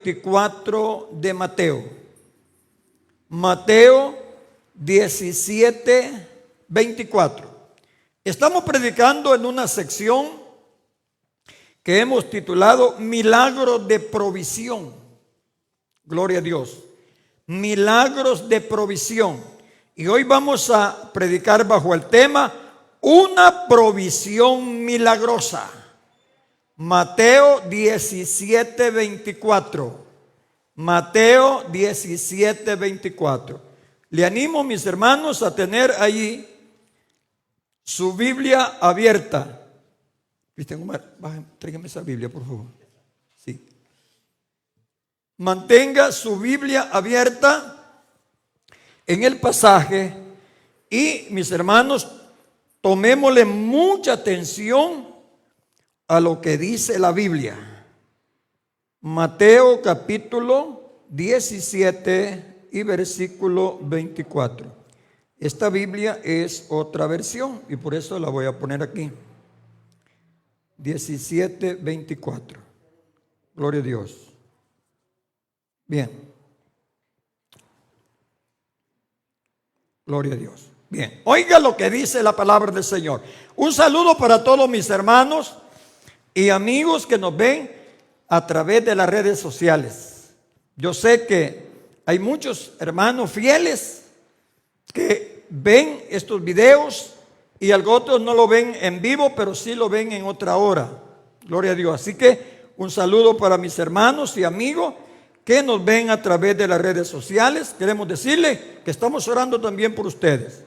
24 de Mateo. Mateo 17, 24. Estamos predicando en una sección que hemos titulado Milagros de Provisión. Gloria a Dios. Milagros de provisión. Y hoy vamos a predicar bajo el tema una provisión milagrosa. Mateo 17, 24. Mateo 17, 24. Le animo, mis hermanos, a tener allí su Biblia abierta. Tráigame esa Biblia, por favor. Sí. Mantenga su Biblia abierta en el pasaje y, mis hermanos, tomémosle mucha atención a lo que dice la Biblia. Mateo capítulo 17 y versículo 24. Esta Biblia es otra versión y por eso la voy a poner aquí. 17, 24. Gloria a Dios. Bien. Gloria a Dios. Bien. Oiga lo que dice la palabra del Señor. Un saludo para todos mis hermanos y amigos que nos ven a través de las redes sociales. Yo sé que hay muchos hermanos fieles que ven estos videos y otros no lo ven en vivo, pero sí lo ven en otra hora. Gloria a Dios. Así que un saludo para mis hermanos y amigos que nos ven a través de las redes sociales. Queremos decirle que estamos orando también por ustedes.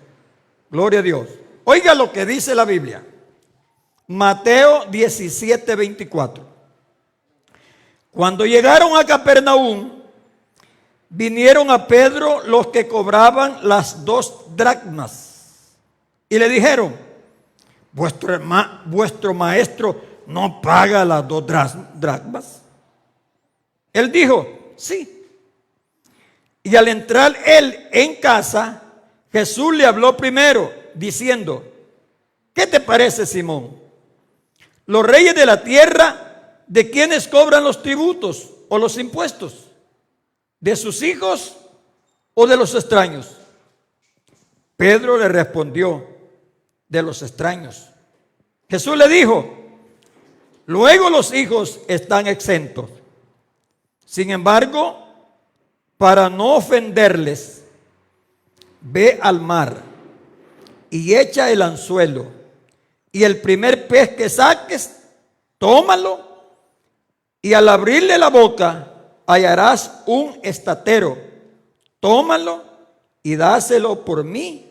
Gloria a Dios. Oiga lo que dice la Biblia. Mateo 17, 24. Cuando llegaron a Capernaum, vinieron a Pedro los que cobraban las 2 dracmas y le dijeron: vuestro maestro no paga las 2 dracmas. Él dijo: sí. Y al entrar él en casa, Jesús le habló primero diciendo: ¿qué te parece, Simón? Los reyes de la tierra, ¿de quiénes cobran los tributos o los impuestos? ¿De sus hijos o de los extraños? Pedro le respondió: de los extraños. Jesús le dijo: luego los hijos están exentos. Sin embargo, para no ofenderles, ve al mar y echa el anzuelo, y el primer pez que saques, tómalo, y al abrirle la boca hallarás un estatero. Tómalo y dáselo por mí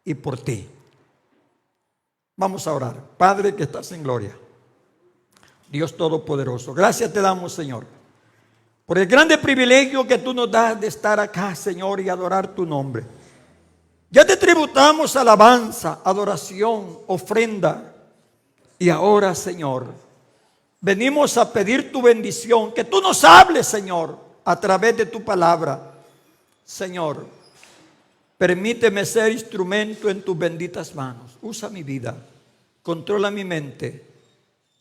y por ti. Vamos a orar. Padre que estás en gloria, Dios Todopoderoso, gracias te damos, Señor, por el grande privilegio que tú nos das de estar acá, Señor, y adorar tu nombre. Ya te tributamos alabanza, adoración, ofrenda. Y ahora, Señor, venimos a pedir tu bendición, que tú nos hables, Señor, a través de tu palabra. Señor, permíteme ser instrumento en tus benditas manos. Usa mi vida, controla mi mente.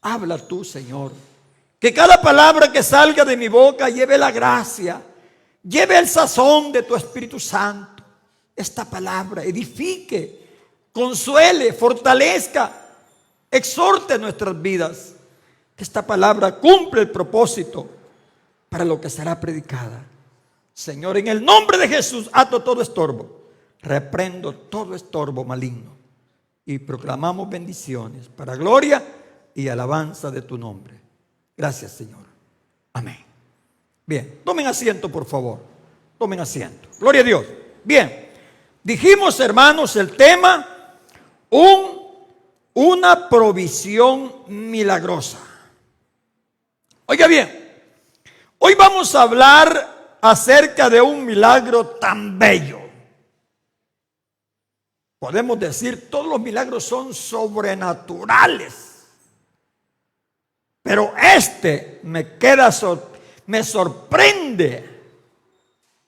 Habla tú, Señor. Que cada palabra que salga de mi boca lleve la gracia, lleve el sazón de tu Espíritu Santo. Esta palabra edifique, consuele, fortalezca, exhorte nuestras vidas. Que esta palabra cumple el propósito para lo que será predicada. Señor, en el nombre de Jesús, ato todo estorbo, reprendo todo estorbo maligno y proclamamos bendiciones para gloria y alabanza de tu nombre. Gracias, Señor. Amén. Bien, tomen asiento, por favor. Tomen asiento. Gloria a Dios. Bien, dijimos, hermanos, el tema, una provisión milagrosa. Oiga bien, hoy vamos a hablar acerca de un milagro tan bello. Podemos decir, todos los milagros son sobrenaturales. Pero me sorprende,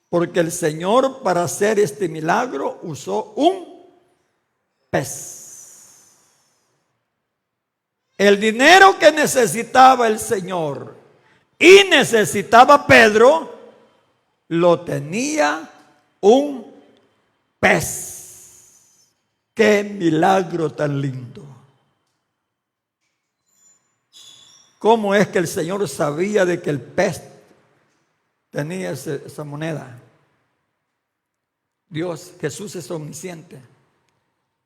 porque el Señor para hacer este milagro usó un pez. El dinero que necesitaba el Señor y necesitaba Pedro, lo tenía un pez. ¡Qué milagro tan lindo! ¿Cómo es que el Señor sabía de que el pez tenía esa moneda? Dios, Jesús es omnisciente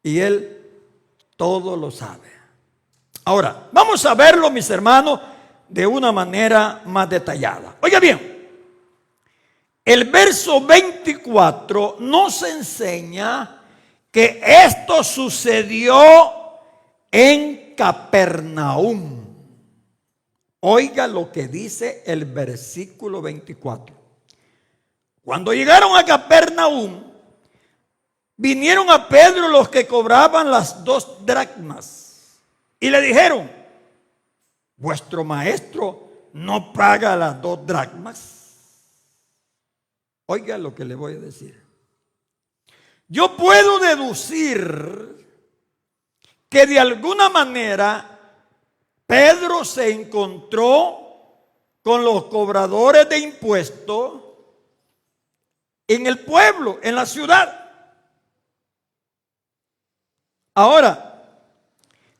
y Él todo lo sabe. Ahora, vamos a verlo, mis hermanos, de una manera más detallada. Oiga bien, el verso 24 nos enseña que esto sucedió en Capernaum. Oiga lo que dice el versículo 24. Cuando llegaron a Capernaum, vinieron a Pedro los que cobraban las 2 dracmas y le dijeron: ¿vuestro maestro no paga las 2 dracmas? Oiga lo que le voy a decir. Yo puedo deducir que de alguna manera Pedro se encontró con los cobradores de impuestos en el pueblo, en la ciudad. Ahora,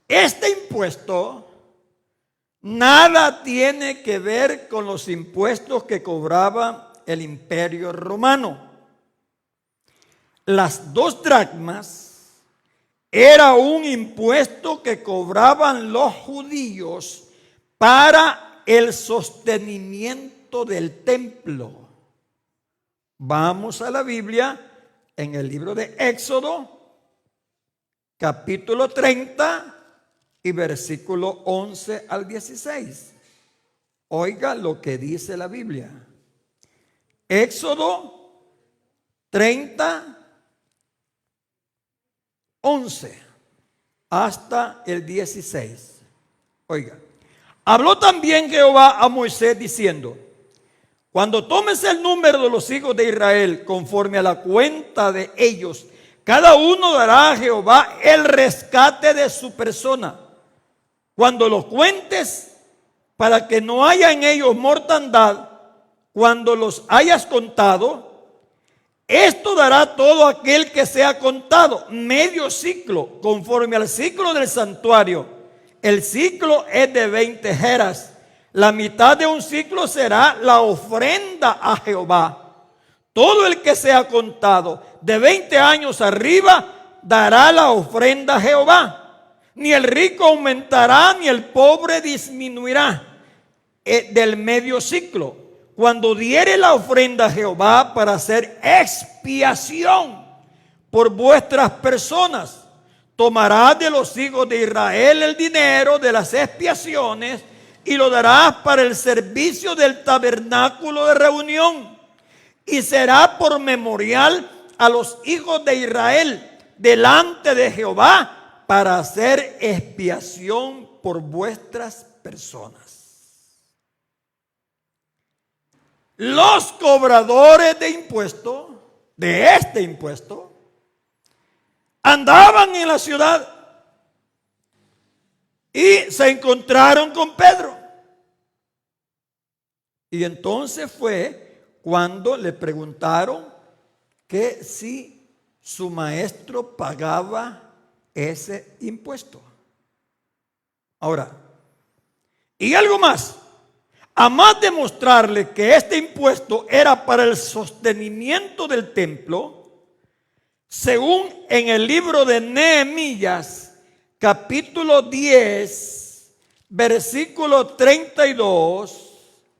este impuesto nada tiene que ver con los impuestos que cobraba el Imperio Romano. Las 2 dracmas era un impuesto que cobraban los judíos para el sostenimiento del templo. Vamos a la Biblia en el libro de Éxodo, capítulo 30 y versículo 11 al 16. Oiga lo que dice la Biblia. Éxodo 30, 11 hasta el 16. Oiga, habló también Jehová a Moisés diciendo: cuando tomes el número de los hijos de Israel conforme a la cuenta de ellos, cada uno dará a Jehová el rescate de su persona. Cuando los cuentes, para que no haya en ellos mortandad, cuando los hayas contado, esto dará todo aquel que sea contado, medio ciclo, conforme al ciclo del santuario. El ciclo es de 20 jeras. La mitad de un ciclo será la ofrenda a Jehová. Todo el que sea contado de 20 años arriba dará la ofrenda a Jehová. Ni el rico aumentará, ni el pobre disminuirá del medio ciclo. Cuando diere la ofrenda a Jehová para hacer expiación por vuestras personas, tomarás de los hijos de Israel el dinero de las expiaciones y lo darás para el servicio del tabernáculo de reunión. Y será por memorial a los hijos de Israel delante de Jehová para hacer expiación por vuestras personas. Los cobradores de impuestos, de este impuesto, andaban en la ciudad y se encontraron con Pedro. Y entonces fue cuando le preguntaron que si su maestro pagaba ese impuesto. Ahora, y algo más. A más de mostrarle que este impuesto era para el sostenimiento del templo, según en el libro de Nehemías, capítulo 10, versículo 32,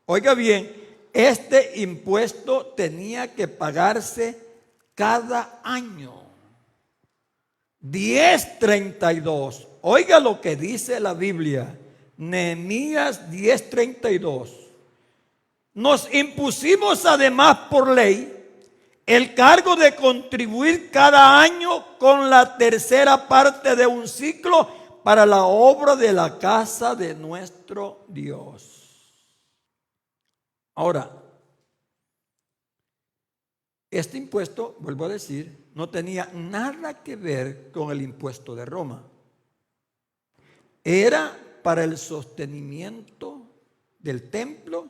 oiga bien, este impuesto tenía que pagarse cada año. 10:32. Oiga lo que dice la Biblia. Nehemías 10:32. Nos impusimos además por ley el cargo de contribuir cada año con la tercera parte de un ciclo para la obra de la casa de nuestro Dios. Ahora, este impuesto, vuelvo a decir, no tenía nada que ver con el impuesto de Roma. Era para el sostenimiento del templo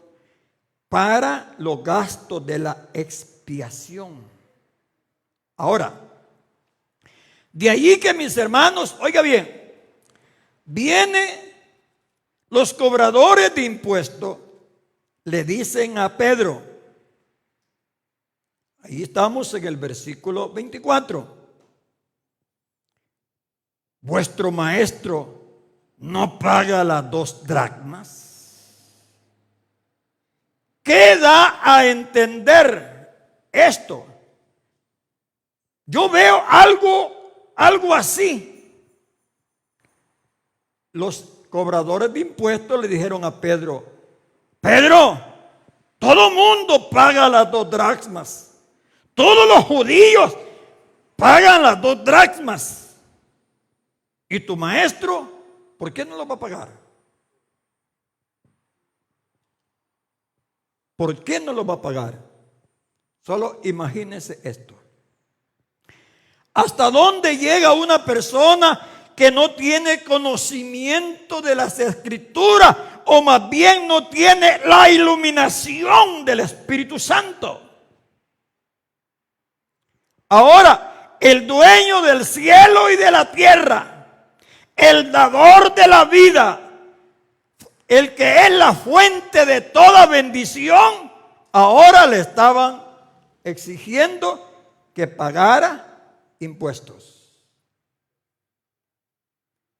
para los gastos de la expiación. Ahora, de allí que mis hermanos, oiga bien, vienen los cobradores de impuestos, le dicen a Pedro, ahí estamos en el versículo 24, vuestro maestro no paga las 2 dracmas. ¿Qué da a entender esto? Yo veo algo así. Los cobradores de impuestos le dijeron a Pedro, Pedro, todo mundo paga las 2 dracmas. Todos los judíos pagan las 2 dracmas. ¿Y tu maestro, por qué no lo va a pagar? ¿Por qué no lo va a pagar? Solo imagínense esto. ¿Hasta dónde llega una persona que no tiene conocimiento de las Escrituras o más bien no tiene la iluminación del Espíritu Santo? Ahora, el dueño del cielo y de la tierra, el dador de la vida, el que es la fuente de toda bendición, ahora le estaban exigiendo que pagara impuestos.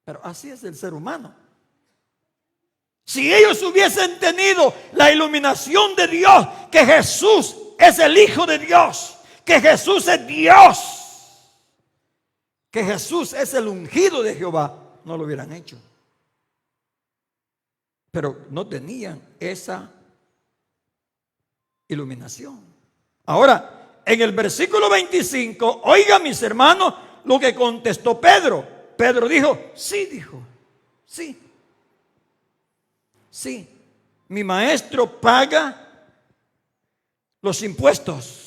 Pero así es el ser humano. Si ellos hubiesen tenido la iluminación de Dios, que Jesús es el Hijo de Dios, que Jesús es Dios, que Jesús es el ungido de Jehová, no lo hubieran hecho. Pero no tenían esa iluminación. Ahora, en el versículo 25, oiga mis hermanos lo que contestó Pedro. Pedro dijo, sí, mi maestro paga los impuestos.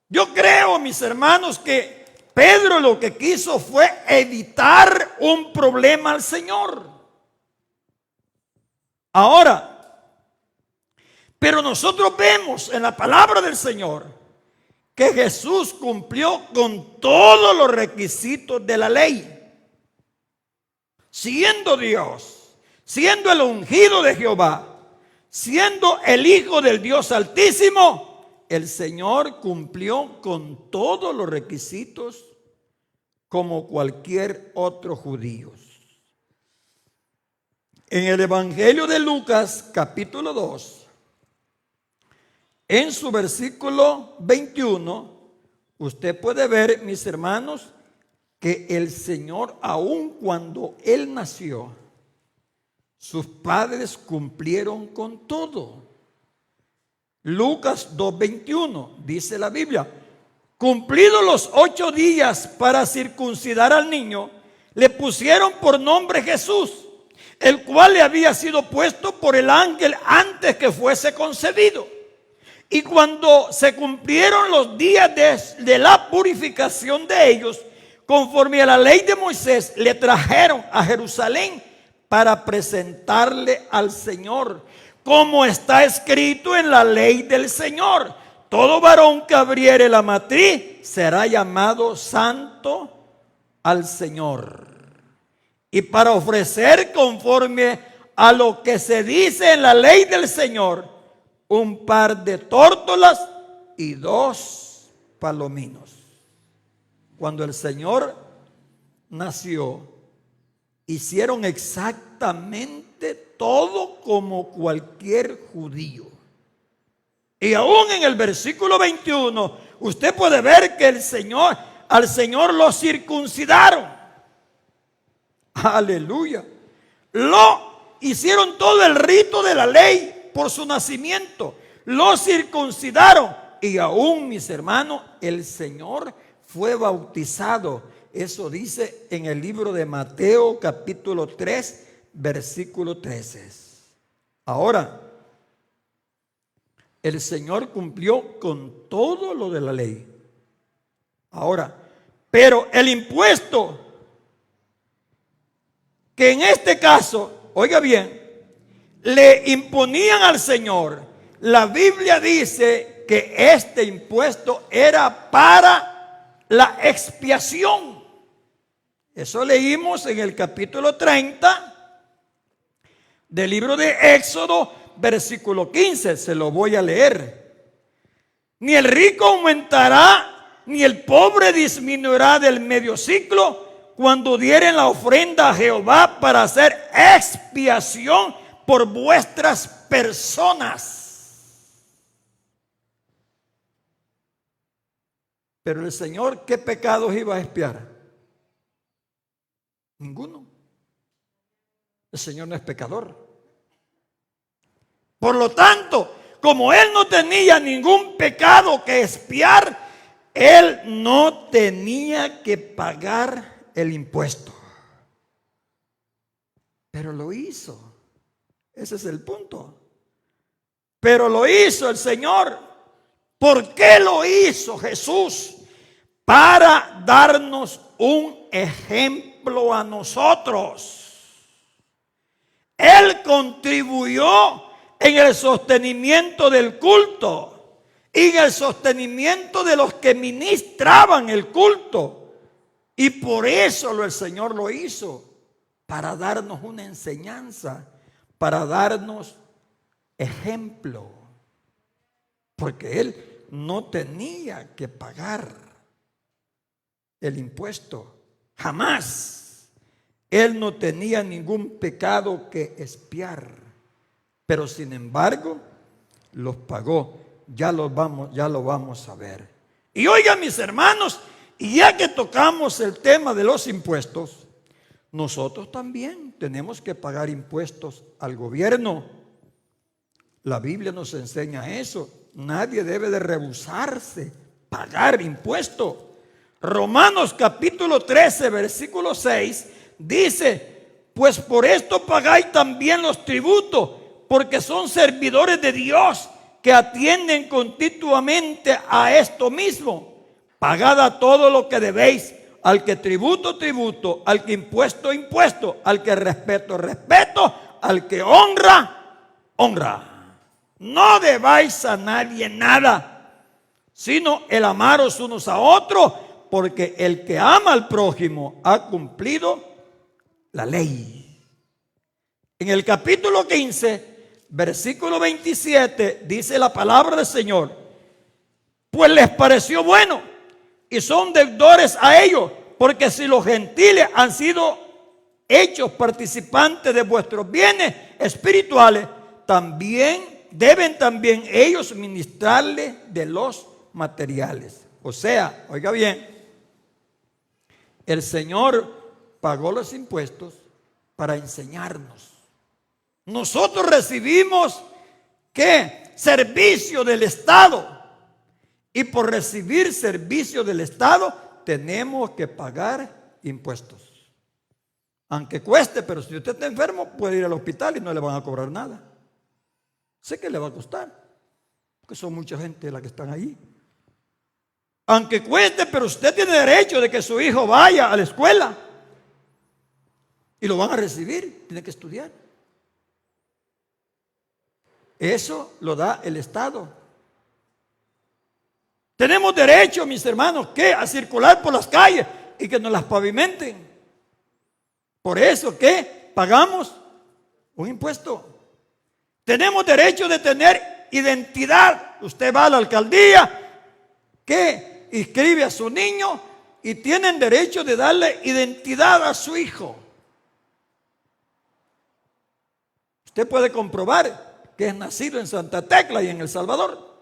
Yo creo, mis hermanos, que Pedro lo que quiso fue evitar un problema al Señor. Ahora, pero nosotros vemos en la palabra del Señor que Jesús cumplió con todos los requisitos de la ley. Siendo Dios, siendo el ungido de Jehová, siendo el Hijo del Dios Altísimo, el Señor cumplió con todos los requisitos como cualquier otro judío. En el Evangelio de Lucas, capítulo 2, en su versículo 21, usted puede ver, mis hermanos, que el Señor, aun cuando Él nació, sus padres cumplieron con todo. Lucas 2:21, dice la Biblia, cumplidos los 8 días para circuncidar al niño, le pusieron por nombre Jesús, el cual le había sido puesto por el ángel antes que fuese concebido. Y cuando se cumplieron los días de la purificación de ellos, conforme a la ley de Moisés, le trajeron a Jerusalén para presentarle al Señor, como está escrito en la ley del Señor: todo varón que abriere la matriz será llamado santo al Señor. Y para ofrecer conforme a lo que se dice en la ley del Señor, un par de tórtolas y 2 palominos. Cuando el Señor nació, hicieron exactamente todo como cualquier judío. Y aún en el versículo 21, usted puede ver que al Señor lo circuncidaron. Aleluya. Lo hicieron todo el rito de la ley por su nacimiento. Lo circuncidaron. Y aún, mis hermanos, el Señor fue bautizado. Eso dice en el libro de Mateo capítulo 3, versículo 13. Ahora, el Señor cumplió con todo lo de la ley. Ahora, pero el impuesto que en este caso, oiga bien, le imponían al Señor, la Biblia dice que este impuesto era para la expiación. Eso leímos en el capítulo 30 del libro de Éxodo, versículo 15. Se lo voy a leer. Ni el rico aumentará, ni el pobre disminuirá del medio ciclo cuando dieren la ofrenda a Jehová para hacer expiación por vuestras personas. Pero el Señor, ¿qué pecados iba a expiar? Ninguno. El Señor no es pecador. Por lo tanto, como Él no tenía ningún pecado que expiar, Él no tenía que pagar el impuesto. Pero lo hizo. Ese es el punto. Pero lo hizo el Señor. ¿Por qué lo hizo Jesús? Para darnos un ejemplo a nosotros. Él contribuyó en el sostenimiento del culto y en el sostenimiento de los que ministraban el culto. Y por eso el Señor lo hizo, para darnos una enseñanza, para darnos ejemplo. Porque Él no tenía que pagar el impuesto, jamás. Él no tenía ningún pecado que expiar, pero sin embargo los pagó. Ya lo vamos a ver. Y oigan, mis hermanos, y ya que tocamos el tema de los impuestos, nosotros también tenemos que pagar impuestos al gobierno. La Biblia nos enseña eso. Nadie debe de rehusarse pagar impuestos. Romanos capítulo 13, versículo 6 dice: pues por esto pagáis también los tributos, porque son servidores de Dios que atienden continuamente a esto mismo. Pagad a todo lo que debéis, al que tributo, tributo, al que impuesto, impuesto, al que respeto, respeto, al que honra, honra. No debáis a nadie nada, sino el amaros unos a otros, porque el que ama al prójimo ha cumplido la ley. En el capítulo 15, versículo 27, dice la palabra del Señor: pues les pareció bueno y son deudores a ellos, porque si los gentiles han sido hechos participantes de vuestros bienes espirituales, deben también ellos ministrarles de los materiales. O sea, oiga bien, el Señor pagó los impuestos para enseñarnos. Nosotros recibimos, ¿qué? Servicio del Estado. Y por recibir servicio del Estado tenemos que pagar impuestos. Aunque cueste, pero si usted está enfermo puede ir al hospital y no le van a cobrar nada. Sé que le va a costar, porque son mucha gente la que están ahí. Aunque cueste, pero usted tiene derecho de que su hijo vaya a la escuela. Y lo van a recibir, tiene que estudiar. Eso lo da el Estado. Tenemos derecho, mis hermanos, ¿qué? A circular por las calles y que nos las pavimenten. Por eso, ¿qué? Pagamos un impuesto. Tenemos derecho de tener identidad. Usted va a la alcaldía, ¿qué? Inscribe a su niño y tienen derecho de darle identidad a su hijo. Usted puede comprobar que es nacido en Santa Tecla y en El Salvador.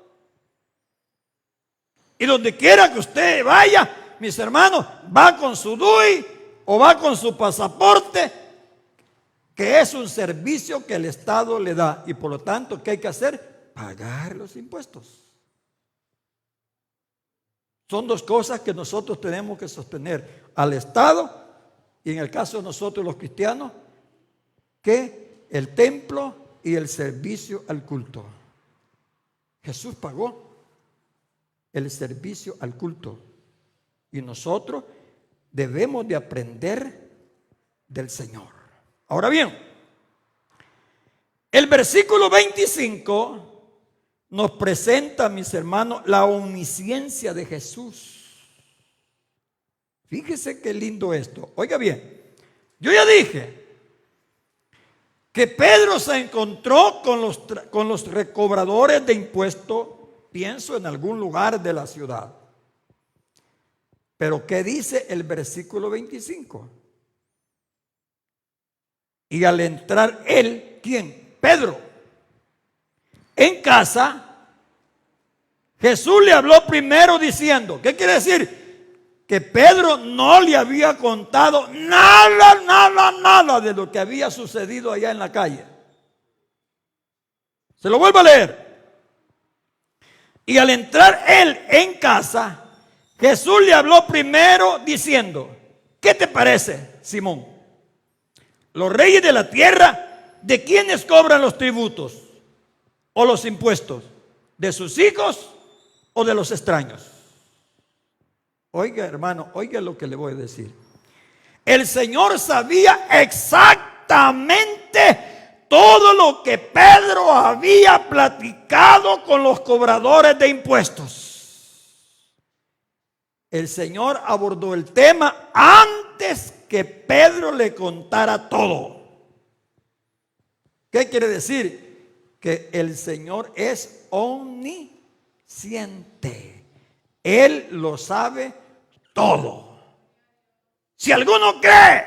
Y donde quiera que usted vaya, mis hermanos, va con su DUI o va con su pasaporte, que es un servicio que el Estado le da. Y por lo tanto, ¿qué hay que hacer? Pagar los impuestos. Son dos cosas que nosotros tenemos que sostener: al Estado y, en el caso de nosotros los cristianos, que el templo y el servicio al culto. Jesús pagó el servicio al culto y nosotros debemos de aprender del Señor. Ahora bien, el versículo 25 nos presenta, mis hermanos, la omnisciencia de Jesús. Fíjese qué lindo esto. Oiga bien, yo ya dije que Pedro se encontró con los recobradores de impuestos, pienso en algún lugar de la ciudad. Pero ¿qué dice el versículo 25? Y al entrar él, ¿quién? Pedro, en casa, Jesús le habló primero diciendo, ¿qué quiere decir? Que Pedro no le había contado nada de lo que había sucedido allá en la calle. Se lo vuelvo a leer. Y al entrar él en casa, Jesús le habló primero diciendo, ¿qué te parece, Simón? Los reyes de la tierra, ¿de quiénes cobran los tributos o los impuestos? ¿De sus hijos o de los extraños? Oiga, hermano, oiga lo que le voy a decir. El Señor sabía exactamente todo lo que Pedro había platicado con los cobradores de impuestos. El Señor abordó el tema antes que Pedro le contara todo. ¿Qué quiere decir? Que el Señor es omnisciente. Él lo sabe todo. Si alguno cree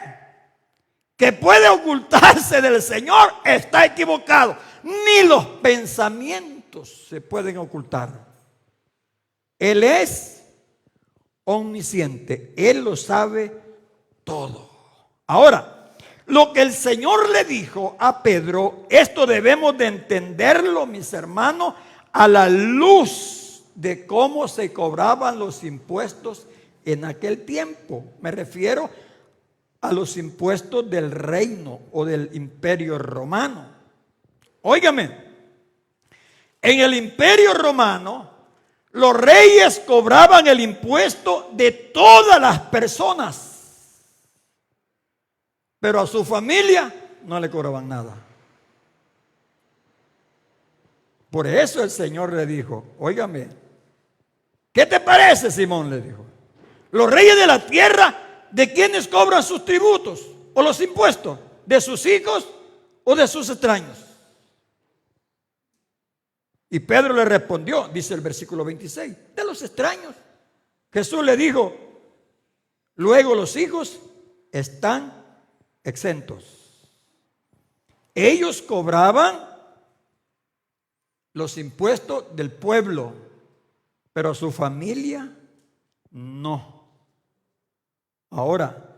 que puede ocultarse del Señor, está equivocado. Ni los pensamientos se pueden ocultar. Él es omnisciente. Él lo sabe todo. Ahora, lo que el Señor le dijo a Pedro, esto debemos de entenderlo, mis hermanos, a la luz de cómo se cobraban los impuestos en aquel tiempo. Me refiero a los impuestos del reino o del imperio romano. Óigame, en el imperio romano, los reyes cobraban el impuesto de todas las personas, pero a su familia no le cobraban nada. Por eso el Señor le dijo, óigame, ¿qué te parece, Simón? Le dijo, los reyes de la tierra, ¿de quiénes cobran sus tributos o los impuestos? ¿De sus hijos o de sus extraños? Y Pedro le respondió, dice el versículo 26, de los extraños. Jesús le dijo, luego los hijos están exentos. Ellos cobraban los impuestos del pueblo, pero su familia no. Ahora,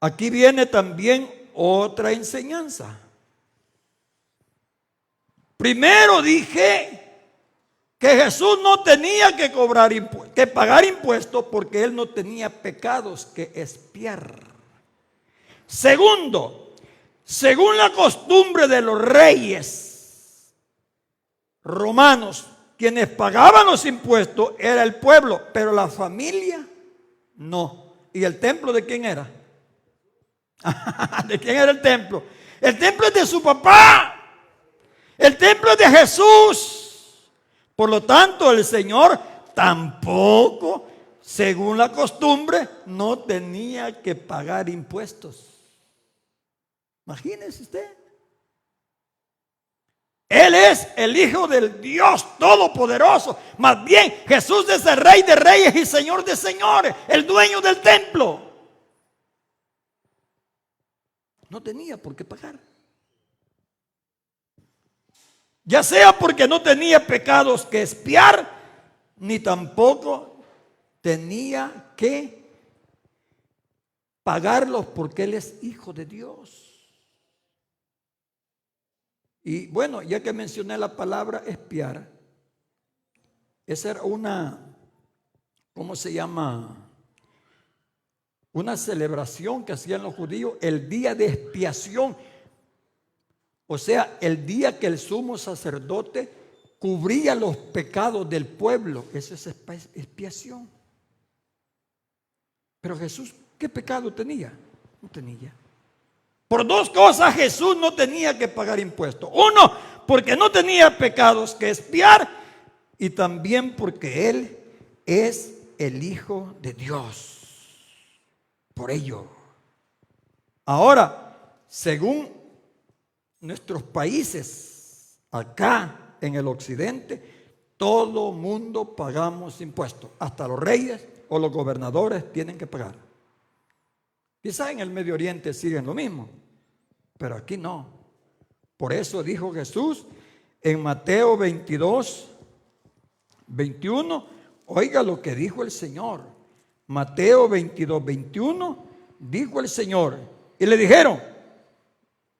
aquí viene también otra enseñanza. Primero dije que Jesús no tenía que pagar impuestos porque él no tenía pecados que expiar. Segundo, según la costumbre de los reyes romanos, quienes pagaban los impuestos era el pueblo, pero la familia no. ¿Y el templo de quién era? ¿De quién era el templo? El templo es de su papá. El templo es de Jesús. Por lo tanto, el Señor tampoco, según la costumbre, no tenía que pagar impuestos. Imagínese usted. Él es el Hijo del Dios Todopoderoso. Más bien, Jesús es el Rey de Reyes y Señor de Señores, el dueño del templo. No tenía por qué pagar. Ya sea porque no tenía pecados que expiar, ni tampoco tenía que pagarlos porque Él es Hijo de Dios. Y bueno, ya que mencioné la palabra expiar, esa era una, ¿cómo se llama? Una celebración que hacían los judíos, el día de expiación. O sea, el día que el sumo sacerdote cubría los pecados del pueblo. Eso es expiación. Pero Jesús, ¿qué pecado tenía? No tenía. Por dos cosas Jesús no tenía que pagar impuestos. Uno, porque no tenía pecados que expiar y también porque Él es el Hijo de Dios. Por ello, ahora, según nuestros países, acá en el occidente, todo mundo pagamos impuestos, hasta los reyes o los gobernadores tienen que pagar. Quizá en el Medio Oriente siguen lo mismo, pero aquí no. Por eso dijo Jesús en Mateo 22, 21, oiga lo que dijo el Señor. Mateo 22, 21, dijo el Señor, y le dijeron,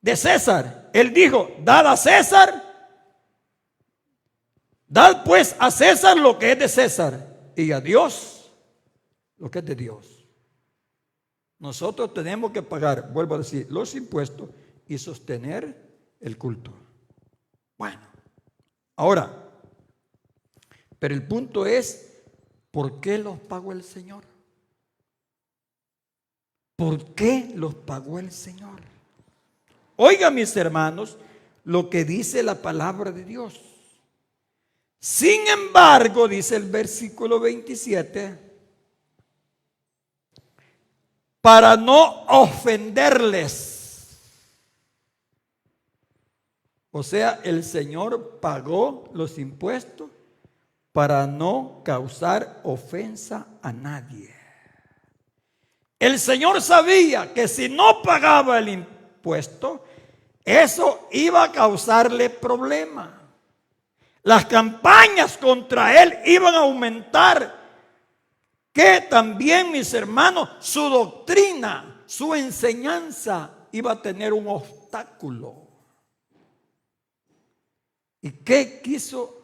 de César, Él dijo, dad a César, dad pues a César lo que es de César, y a Dios lo que es de Dios. Nosotros tenemos que pagar, vuelvo a decir, los impuestos y sostener el culto. Bueno, ahora, pero el punto es, ¿por qué los pagó el Señor? ¿Por qué los pagó el Señor? Oigan, mis hermanos, lo que dice la palabra de Dios. Sin embargo, dice el versículo 27, para no ofenderles. O sea, el Señor pagó los impuestos para no causar ofensa a nadie. El Señor sabía que si no pagaba el impuesto, eso iba a causarle problemas. Las campañas contra él iban a aumentar. Que también, mis hermanos, su doctrina, su enseñanza iba a tener un obstáculo. ¿Y qué quiso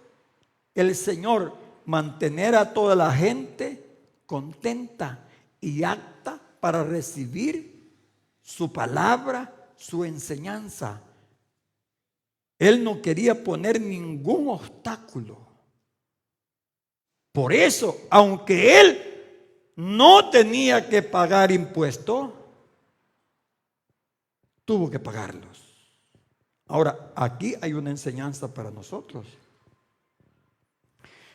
el Señor? Mantener a toda la gente contenta y apta para recibir su palabra, su enseñanza. Él no quería poner ningún obstáculo. Por eso, aunque él no tenía que pagar impuestos, tuvo que pagarlos. Ahora, aquí hay una enseñanza para nosotros.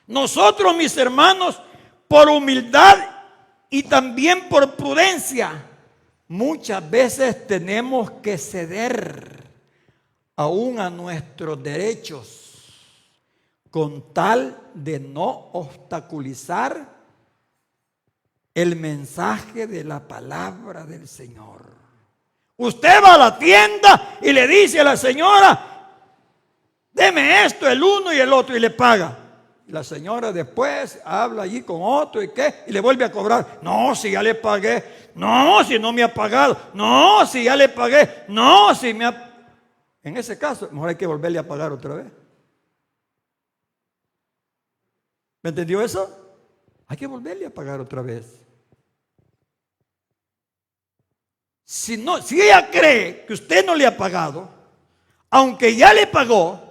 Nosotros, mis hermanos, por humildad y también por prudencia, muchas veces tenemos que ceder aún a nuestros derechos con tal de no obstaculizar el mensaje de la palabra del Señor. Usted va a la tienda y le dice a la señora, deme esto, el uno y el otro, y le paga. La señora después habla allí con otro y qué, y le vuelve a cobrar. No, si ya le pagué. No, si no me ha pagado. No, si ya le pagué. No, si me ha... En ese caso, mejor hay que volverle a pagar otra vez. ¿Me entendió eso? Hay que volverle a pagar otra vez. Si ella cree que usted no le ha pagado, aunque ya le pagó,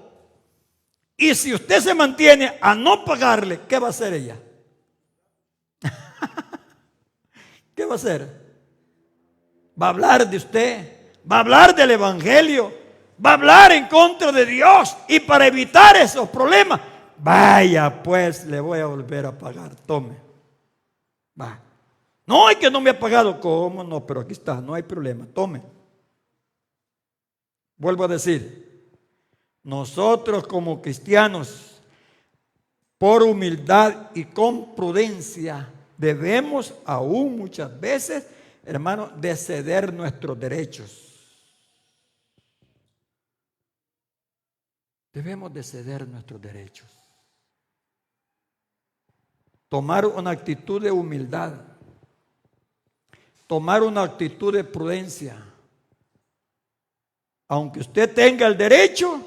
y si usted se mantiene a no pagarle, ¿qué va a hacer ella? ¿Qué va a hacer? Va a hablar de usted, va a hablar del evangelio, va a hablar en contra de Dios, y para evitar esos problemas, vaya pues, le voy a volver a pagar, tome. Va. No, es que no me ha pagado. ¿Cómo no? Pero aquí está, no hay problema, tome. Vuelvo a decir, nosotros como cristianos, por humildad y con prudencia, debemos aún muchas veces, hermanos, de ceder nuestros derechos. Debemos de ceder nuestros derechos. Tomar una actitud de humildad. Tomar una actitud de prudencia. Aunque usted tenga el derecho,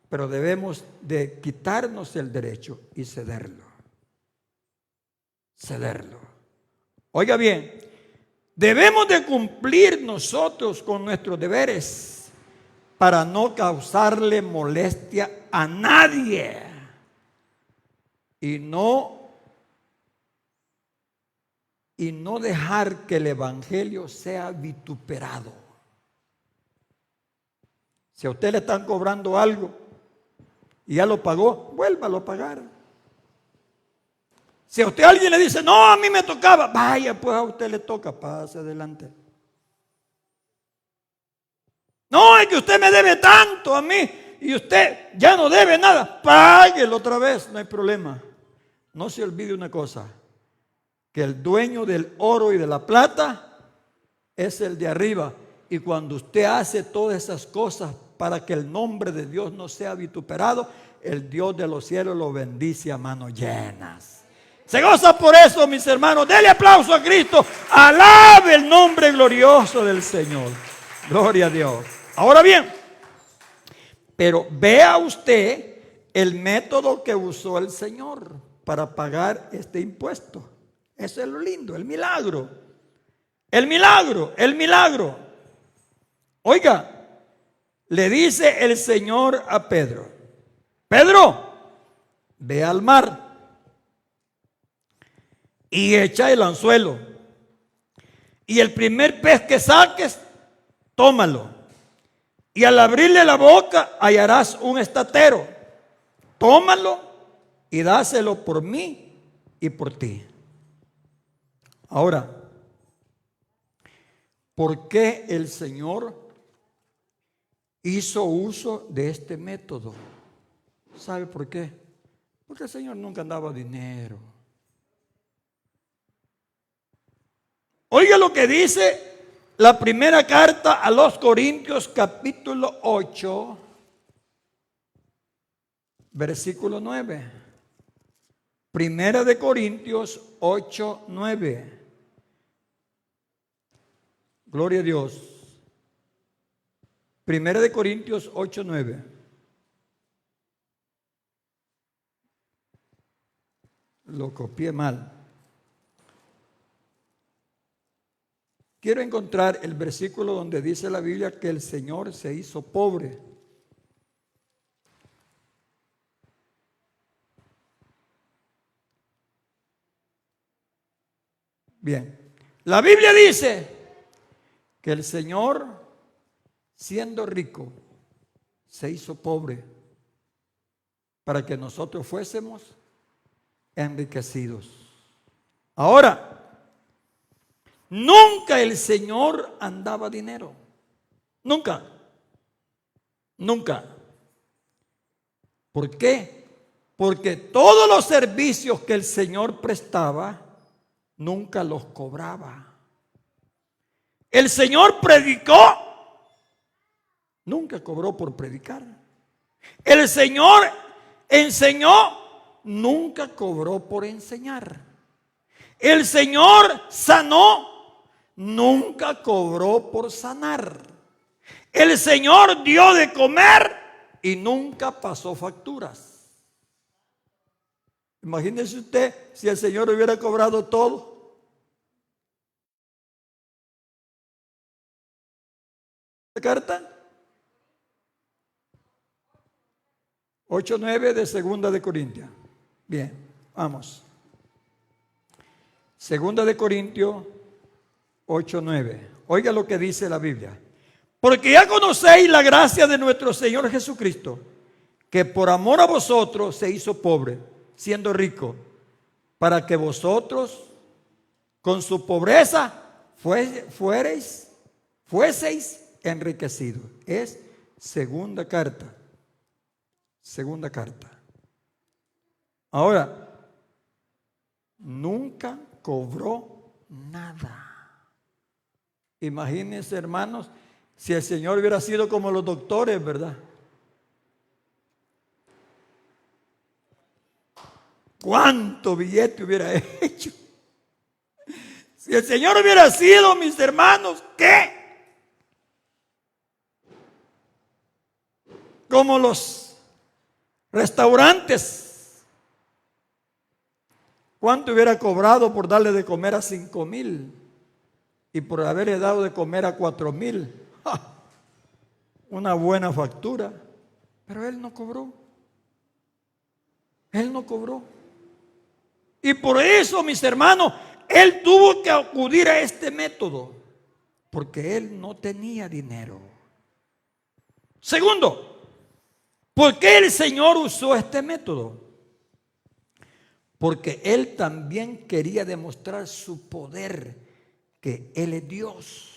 pero debemos de quitarnos el derecho y cederlo. Cederlo. Oiga bien, debemos de cumplir nosotros con nuestros deberes para no causarle molestia a nadie y no dejar que el evangelio sea vituperado. Si a usted le están cobrando algo y ya lo pagó, vuélvalo a pagar. Si a usted alguien le dice, no, a mí me tocaba, vaya, pues a usted le toca, pase adelante. No, es que usted me debe tanto a mí y usted ya no debe nada, páguelo otra vez, no hay problema. No se olvide una cosa, que el dueño del oro y de la plata es el de arriba. Y cuando usted hace todas esas cosas para que el nombre de Dios no sea vituperado, el Dios de los cielos lo bendice a manos llenas. Se goza por eso, mis hermanos. Dele aplauso a Cristo. Alabe el nombre glorioso del Señor. Gloria a Dios. Ahora bien, pero vea usted el método que usó el Señor para pagar este impuesto. Eso es lo lindo, el milagro. El milagro, el milagro. Oiga, le dice el Señor a Pedro: Pedro, ve al mar y echa el anzuelo. Y el primer pez que saques, tómalo. Y al abrirle la boca hallarás un estatero. Tómalo y dáselo por mí y por ti. Ahora, ¿por qué el Señor hizo uso de este método? ¿Sabe por qué? Porque el Señor nunca andaba dinero. Oiga lo que dice la primera carta a los Corintios, capítulo 8, versículo 9. Primera de Corintios 8, 9. Gloria a Dios. Primera de Corintios 8, 9. Lo copié mal. Quiero encontrar el versículo donde dice la Biblia que el Señor se hizo pobre. Bien, la Biblia dice que el Señor, siendo rico, se hizo pobre para que nosotros fuésemos enriquecidos. Ahora, nunca el Señor andaba dinero. Nunca. Nunca. ¿Por qué? Porque todos los servicios que el Señor prestaba, nunca los cobraba. El Señor predicó, nunca cobró por predicar. El Señor enseñó, nunca cobró por enseñar. El Señor sanó, nunca cobró por sanar. El Señor dio de comer y nunca pasó facturas. Imagínese usted si el Señor hubiera cobrado todo. ¿La carta? 8:9 de Segunda de Corintios. Bien, vamos. Segunda de Corintios 8:9. Oiga lo que dice la Biblia. Porque ya conocéis la gracia de nuestro Señor Jesucristo, que por amor a vosotros se hizo pobre, siendo rico, para que vosotros con su pobreza fueseis enriquecidos. Es segunda carta. Segunda carta. Ahora, nunca cobró nada. Imagínense, hermanos, si el Señor hubiera sido como los doctores, ¿verdad? ¿Cuánto billete hubiera hecho? Si el Señor hubiera sido, mis hermanos, ¿qué? Como los restaurantes. ¿Cuánto hubiera cobrado por darle de comer a 5,000? Y por haberle dado de comer a 4,000. ¡Ja! Una buena factura. Pero él no cobró. Él no cobró. Y por eso, mis hermanos, él tuvo que acudir a este método. Porque él no tenía dinero. Segundo, ¿por qué el Señor usó este método? Porque Él también quería demostrar su poder, que Él es Dios.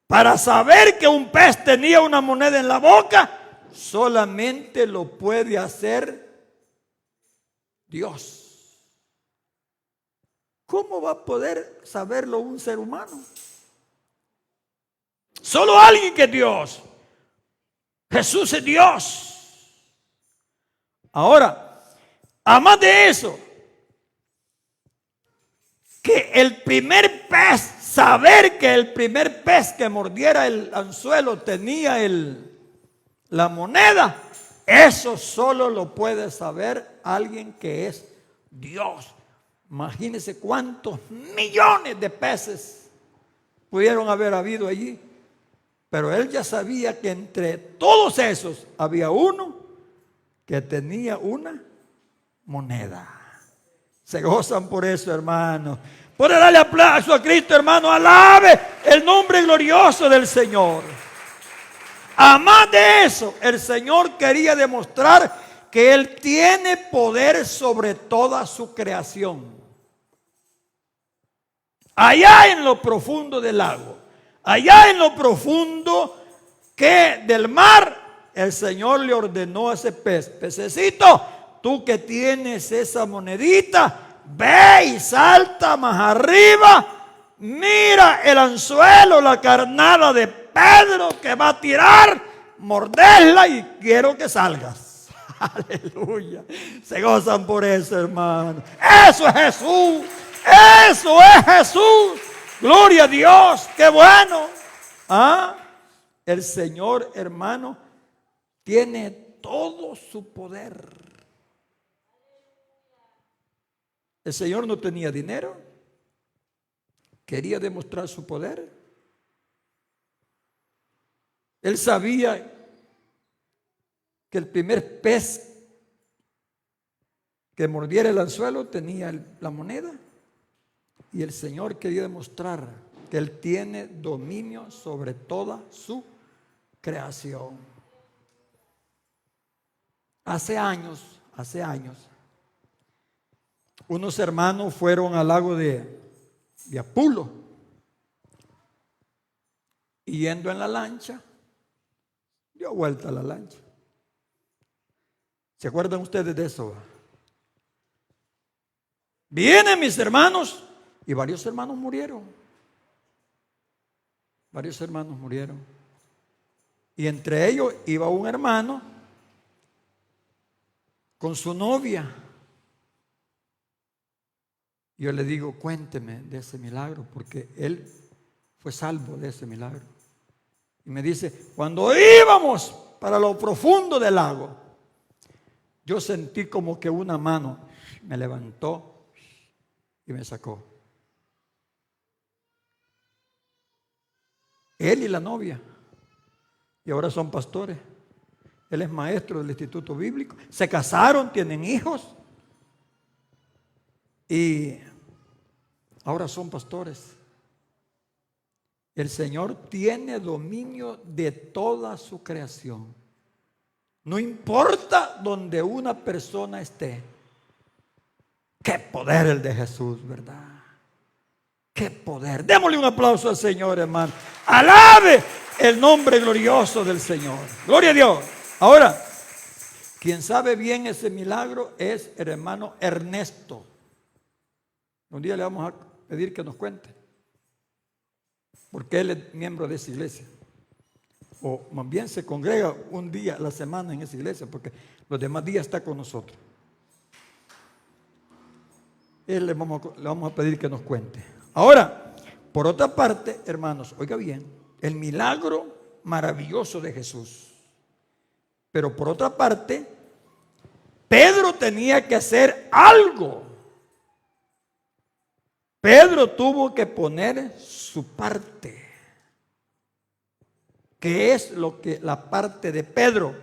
Para saber que un pez tenía una moneda en la boca, solamente lo puede hacer Dios. ¿Cómo va a poder saberlo un ser humano? Solo alguien que es Dios. Jesús es Dios. Ahora, además de eso, que el primer pez, saber que el primer pez que mordiera el anzuelo tenía la moneda, eso solo lo puede saber alguien que es Dios. Imagínense cuántos millones de peces pudieron haber habido allí. Pero él ya sabía que entre todos esos había uno que tenía una moneda. Se gozan por eso, hermano. Por darle aplauso a Cristo, hermano. Alabe el nombre glorioso del Señor. Además de eso, el Señor quería demostrar que Él tiene poder sobre toda su creación. Allá en lo profundo del lago, allá en lo profundo del mar, el Señor le ordenó a ese pececito, tú que tienes esa monedita, ve y salta más arriba, mira el anzuelo, la carnada de Pedro que va a tirar, morderla y quiero que salgas. Aleluya. Se gozan por eso, hermano. Eso es Jesús. Eso es Jesús. Gloria a Dios. Qué bueno. El Señor, hermano, tiene todo su poder. El Señor no tenía dinero. Quería demostrar su poder. Él sabía que el primer pez que mordiera el anzuelo tenía la moneda. Y el Señor quería demostrar que Él tiene dominio sobre toda su creación. Hace años, unos hermanos fueron al lago de Apulo. Y yendo en la lancha, dio vuelta a la lancha. ¿Se acuerdan ustedes de eso? Vienen mis hermanos y varios hermanos murieron. Varios hermanos murieron. Y entre ellos iba un hermano con su novia. Yo le digo, cuénteme de ese milagro, porque él fue salvo de ese milagro. Y me dice, cuando íbamos para lo profundo del lago, yo sentí como que una mano me levantó y me sacó. Él y la novia. Y ahora son pastores. Él es maestro del Instituto Bíblico. Se casaron, tienen hijos. Y ahora son pastores. El Señor tiene dominio de toda su creación. No importa donde una persona esté. Qué poder el de Jesús, ¿verdad? Qué poder. Démosle un aplauso al Señor, hermano. Alabe el nombre glorioso del Señor. Gloria a Dios. Ahora, quien sabe bien ese milagro es el hermano Ernesto. Un día le vamos a pedir que nos cuente, porque él es miembro de esa iglesia. O más bien se congrega un día a la semana en esa iglesia, porque los demás días está con nosotros. Él le vamos a pedir que nos cuente. Ahora, por otra parte, hermanos, oiga bien, el milagro maravilloso de Jesús. Pero por otra parte, Pedro tenía que hacer algo. Pedro tuvo que poner su parte. ¿Qué es la parte de Pedro?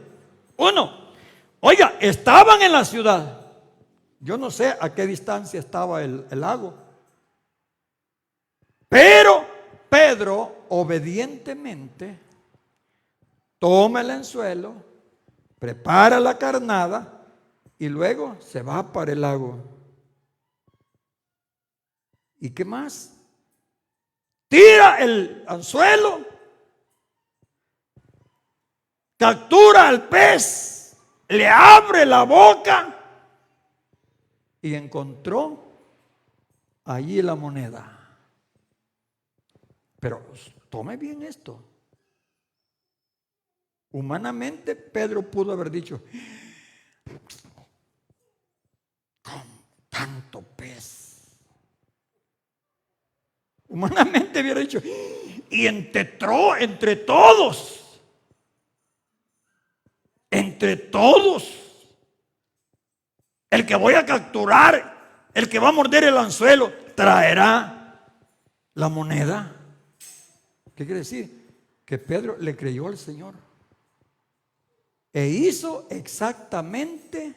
Uno, oiga, estaban en la ciudad. Yo no sé a qué distancia estaba el lago. Pero Pedro obedientemente toma el anzuelo, prepara la carnada y luego se va para el lago. ¿Y qué más? Tira el anzuelo, captura al pez, le abre la boca y encontró allí la moneda. Pero tome bien esto. Humanamente Pedro pudo haber dicho, con tanto pez. Humanamente hubiera dicho, y entre todos, el que voy a capturar, el que va a morder el anzuelo, traerá la moneda. ¿Qué quiere decir? Que Pedro le creyó al Señor e hizo exactamente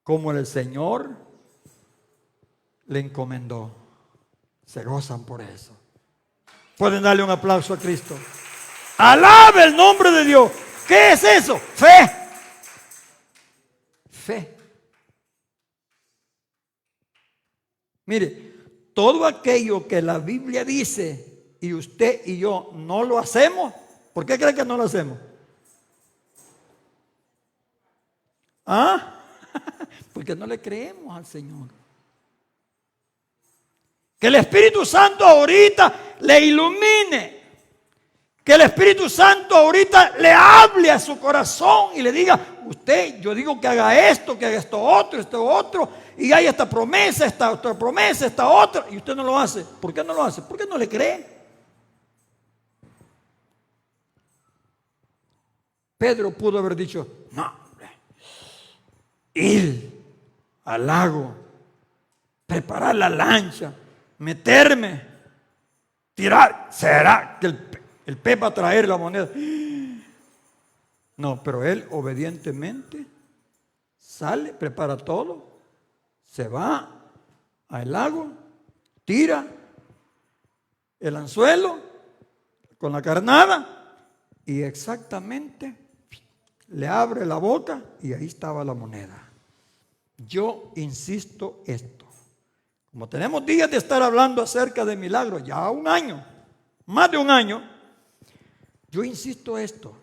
como el Señor le encomendó. Se gozan por eso. Pueden darle un aplauso a Cristo. Alabe el nombre de Dios. ¿Qué es eso? Fe. Fe. Mire, todo aquello que la Biblia dice y usted y yo no lo hacemos, ¿por qué cree que no lo hacemos? ¿Ah? Porque no le creemos al Señor. Que el Espíritu Santo ahorita le ilumine. Que el Espíritu Santo ahorita le hable a su corazón y le diga, usted, yo digo que haga esto, que haga esto otro, y hay esta promesa, esta otra promesa, esta otra, y usted no lo hace. ¿Por qué no lo hace? Porque no le cree. Pedro pudo haber dicho, no, ir al lago, preparar la lancha, meterme, tirar. ¿Será que el pez va a traer la moneda? No, pero él obedientemente sale, prepara todo, se va al lago, tira el anzuelo con la carnada y exactamente le abre la boca y ahí estaba la moneda. Yo insisto esto. Como tenemos días de estar hablando acerca de milagros, ya un año, más de un año, yo insisto esto.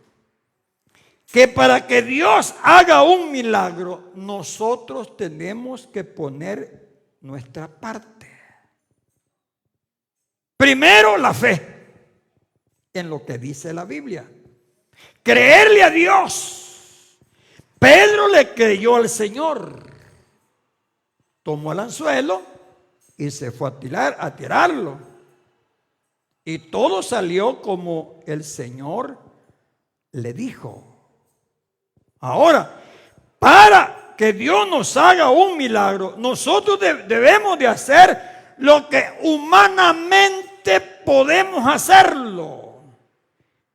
Que para que Dios haga un milagro, nosotros tenemos que poner nuestra parte. Primero, la fe en lo que dice la Biblia. Creerle a Dios. Pedro le creyó al Señor. Tomó el anzuelo y se fue a tirarlo. Y todo salió como el Señor le dijo. Ahora, para que Dios nos haga un milagro, nosotros debemos de hacer lo que humanamente podemos hacerlo.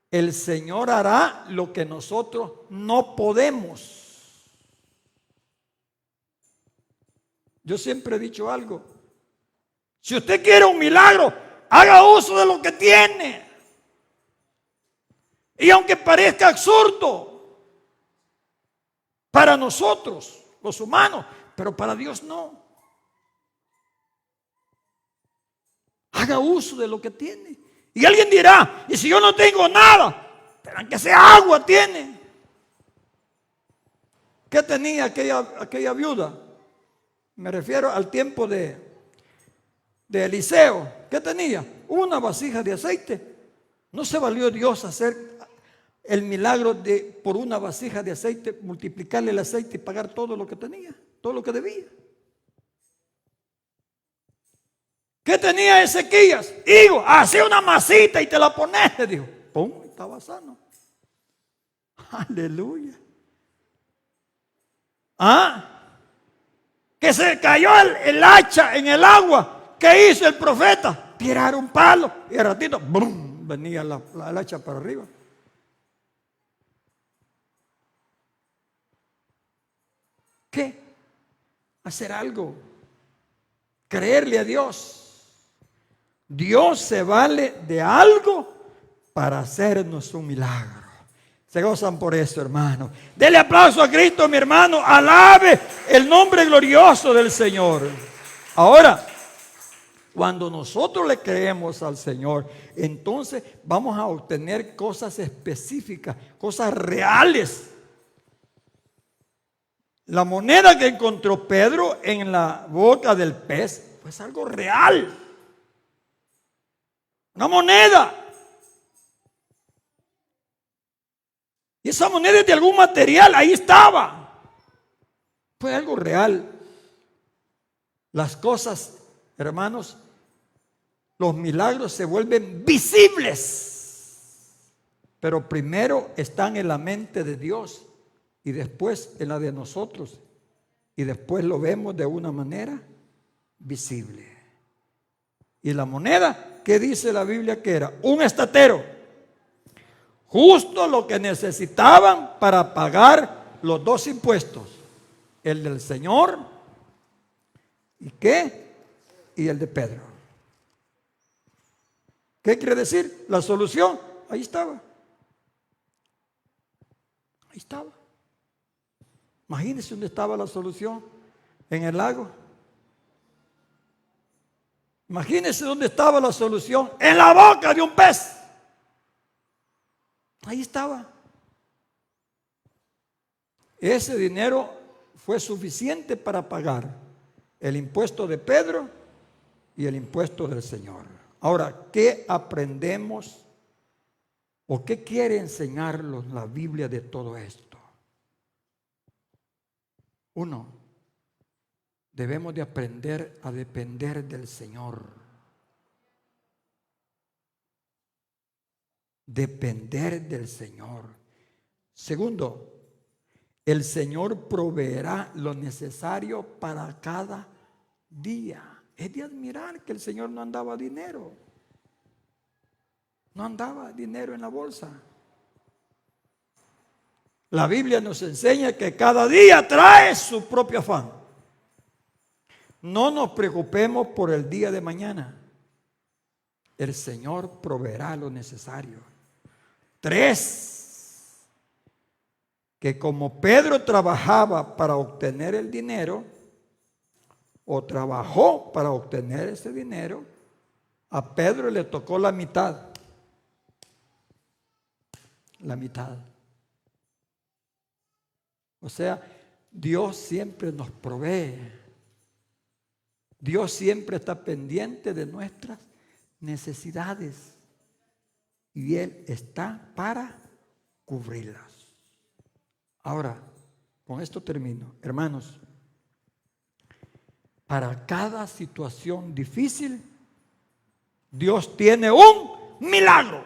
El Señor hará lo que nosotros no podemos. Yo siempre he dicho algo. Si usted quiere un milagro, haga uso de lo que tiene. Y aunque parezca absurdo para nosotros, los humanos, pero para Dios no. Haga uso de lo que tiene. Y alguien dirá, ¿y si yo no tengo nada? Pero aunque sea agua tiene. ¿Qué tenía aquella viuda? Me refiero al tiempo de Eliseo. ¿Qué tenía? Una vasija de aceite. ¿No se valió Dios hacer el milagro de por una vasija de aceite, multiplicarle el aceite y pagar todo lo que tenía, todo lo que debía? ¿Qué tenía Ezequías? Hijo, hacía una masita y te la pones, le dijo. ¡Pum! Estaba sano. Aleluya. Que se cayó el hacha en el agua. ¿Qué hizo el profeta? Tirar un palo y al ratito, ¡brum!, venía la hacha para arriba. ¿Qué? Hacer algo. Creerle a Dios. Dios se vale de algo para hacernos un milagro. Se gozan por eso, hermano. Dele aplauso a Cristo, mi hermano. Alabe el nombre glorioso del Señor. Ahora, cuando nosotros le creemos al Señor, entonces vamos a obtener cosas específicas, cosas reales. La moneda que encontró Pedro en la boca del pez fue algo real. Una moneda. Y esa moneda es de algún material, ahí estaba. Fue algo real. Las cosas, hermanos, los milagros se vuelven visibles. Pero primero están en la mente de Dios y después en la de nosotros. Y después lo vemos de una manera visible. Y la moneda, ¿qué dice la Biblia que era? Un estatero. Justo lo que necesitaban para pagar los dos impuestos. El del Señor y ¿qué? Y el de Pedro. ¿Qué quiere decir? La solución, ahí estaba. Ahí estaba. Imagínense dónde estaba la solución. En el lago. Imagínense dónde estaba la solución. En la boca de un pez. Ahí estaba. Ese dinero fue suficiente para pagar el impuesto de Pedro y el impuesto del Señor. Ahora, ¿qué aprendemos o qué quiere enseñarnos la Biblia de todo esto? Uno, debemos de aprender a depender del Señor. Depender del Señor. Segundo, el Señor proveerá lo necesario para cada día. Es de admirar que el Señor no andaba dinero. No andaba dinero en la bolsa. La Biblia nos enseña que cada día trae su propio afán. No nos preocupemos por el día de mañana. El Señor proveerá lo necesario. 3, que como Pedro trabajaba para obtener el dinero, o trabajó para obtener ese dinero, a Pedro le tocó la mitad. La mitad. O sea, Dios siempre nos provee. Dios siempre está pendiente de nuestras necesidades. Y Él está para cubrirlas. Ahora, con esto termino. Hermanos, para cada situación difícil, Dios tiene un milagro.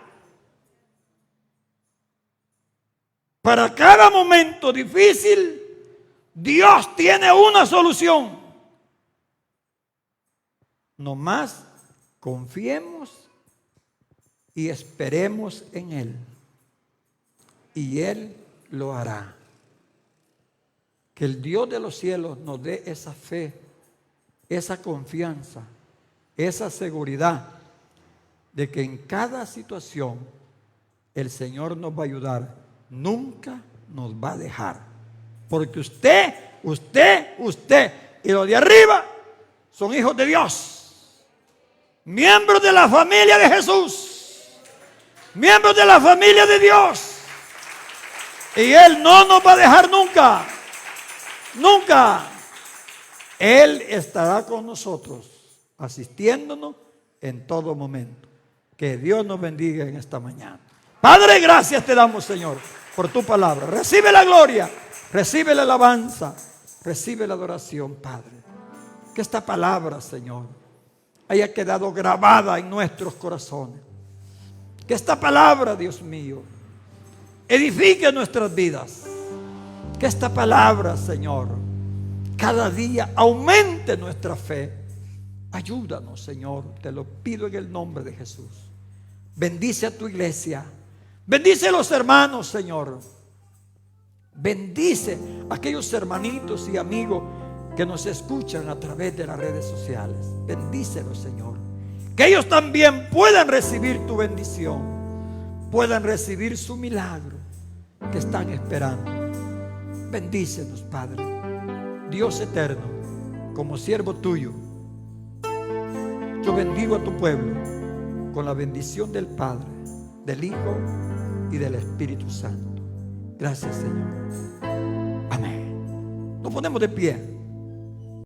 Para cada momento difícil, Dios tiene una solución. Nomás confiemos y esperemos en Él. Y Él lo hará. Que el Dios de los cielos nos dé esa fe, esa confianza, esa seguridad de que en cada situación el Señor nos va a ayudar. Nunca nos va a dejar. Porque usted y los de arriba son hijos de Dios. Miembros de la familia de Jesús. Miembros de la familia de Dios. Y Él no nos va a dejar nunca. Nunca. Él estará con nosotros, asistiéndonos en todo momento. Que Dios nos bendiga en esta mañana. Padre, gracias te damos, Señor, por tu palabra. Recibe la gloria, recibe la alabanza, recibe la adoración, Padre. Que esta palabra, Señor, haya quedado grabada en nuestros corazones. Que esta palabra, Dios mío, edifique nuestras vidas. Que esta palabra, Señor, cada día aumente nuestra fe. Ayúdanos, Señor, te lo pido en el nombre de Jesús. Bendice a tu iglesia. Bendice a los hermanos, Señor. Bendice a aquellos hermanitos y amigos que nos escuchan a través de las redes sociales. Bendícelos, Señor. Que ellos también puedan recibir tu bendición. puedan recibir su milagro que están esperando. Bendícenos, Padre. Dios eterno, como siervo tuyo, yo bendigo a tu pueblo con la bendición del Padre, del Hijo y del Espíritu Santo. Gracias, Señor. Amén. Nos ponemos de pie.